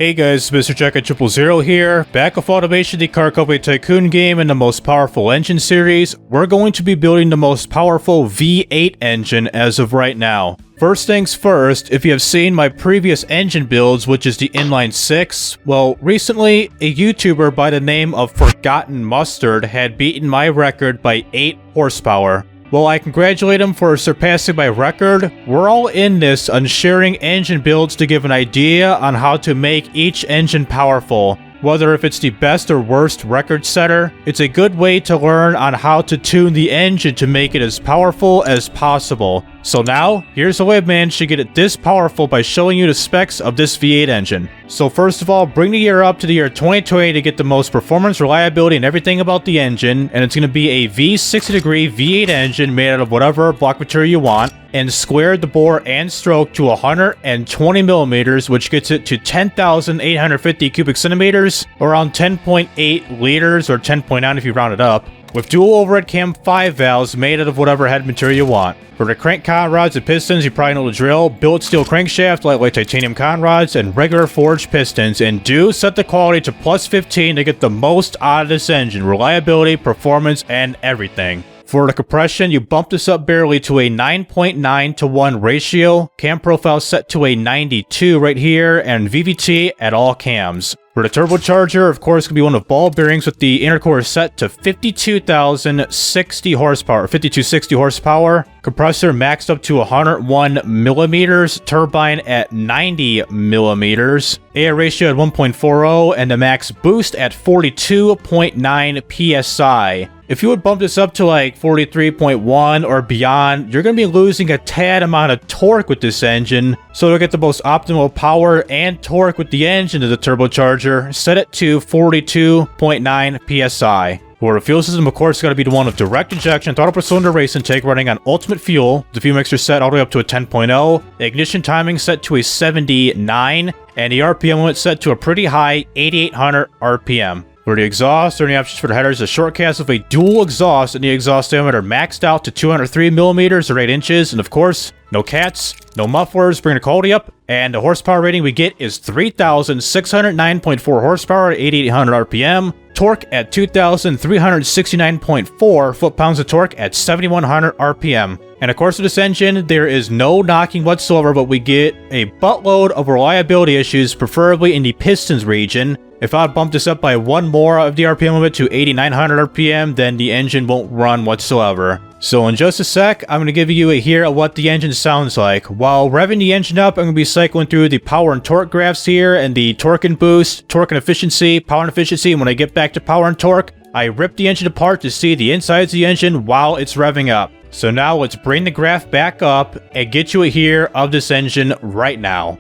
Hey guys, Mr. Jack at 000 here, back with Automation, the car company Tycoon game in the most powerful engine series. We're going to be building the most powerful V8 engine as of right now. First things first, if you have seen my previous engine builds, which is the inline 6, well, recently, a YouTuber by the name of Forgotten Mustard had beaten my record by 8 horsepower. Well, I congratulate him for surpassing my record. We're all in this on sharing engine builds to give an idea on how to make each engine powerful. Whether if it's the best or worst record setter, it's a good way to learn on how to tune the engine to make it as powerful as possible. So now, here's a way man should get it this powerful by showing you the specs of this V8 engine. So first of all, bring the year up to the year 2020 to get the most performance, reliability, and everything about the engine, and it's going to be a V60-degree V8 engine made out of whatever block material you want, and squared the bore and stroke to 120 millimeters, which gets it to 10,850 cubic centimeters, around 10.8 liters, or 10.9 if you round it up, with dual overhead cam 5 valves made out of whatever head material you want. For the crank conrods and pistons, you probably know the drill. Billet steel crankshaft, lightweight titanium conrods, and regular forged pistons. And do set the quality to plus 15 to get the most out of this engine. Reliability, performance, and everything. For the compression, you bump this up barely to a 9.9 to 1 ratio. Cam profile set to a 92 right here, and VVT at all cams. For the turbocharger, of course, can be one of ball bearings with the inner core set to 52,060 horsepower, 5260 horsepower. Compressor maxed up to 101 millimeters. Turbine at 90 millimeters. Air ratio at 1.40, and the max boost at 42.9 psi. If you would bump this up to like 43.1 or beyond, you're going to be losing a tad amount of torque with this engine. So to get the most optimal power and torque with the engine of the turbocharger, set it to 42.9 psi. For the fuel system, of course, got to be the one with direct injection, throttle per cylinder race intake running on ultimate fuel. The fuel mixture set all the way up to a 10.0. The ignition timing set to a 79. And the RPM limit set to a pretty high 8,800 RPM. For the exhaust, the only options for the header is a short cast with a dual exhaust, and the exhaust diameter maxed out to 203 millimeters or 8 inches. And of course, no cats, no mufflers, bring the quality up. And the horsepower rating we get is 3,609.4 horsepower at 8,800 RPM. Torque at 2,369.4 foot-pounds of torque at 7,100 RPM. And of course with this engine, there is no knocking whatsoever, but we get a buttload of reliability issues, preferably in the pistons region. If I bump this up by one more of the RPM limit to 8,900 RPM, then the engine won't run whatsoever. So in just a sec, I'm going to give you a hear of what the engine sounds like. While revving the engine up, I'm going to be cycling through the power and torque graphs here, and the torque and boost, torque and efficiency, power and efficiency, and when I get back to power and torque, I rip the engine apart to see the insides of the engine while it's revving up. So now let's bring the graph back up and get you a hear of this engine right now.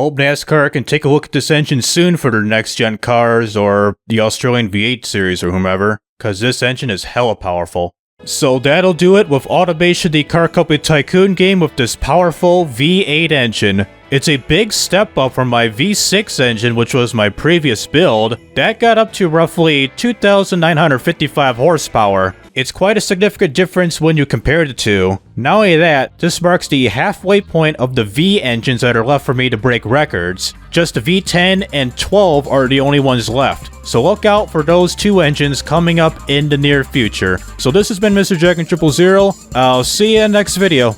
Hope NASCAR can take a look at this engine soon for their next-gen cars, or the Australian V8 series or whomever, cause this engine is hella powerful. So that'll do it with Automation the Car Company Tycoon game with this powerful V8 engine. It's a big step up from my V6 engine, which was my previous build. That got up to roughly 2,955 horsepower. It's quite a significant difference when you compare the two. Not only that, this marks the halfway point of the V engines that are left for me to break records. Just the V10 and 12 are the only ones left. So look out for those two engines coming up in the near future. So this has been Mr. Jack and 000. I'll see you in the next video.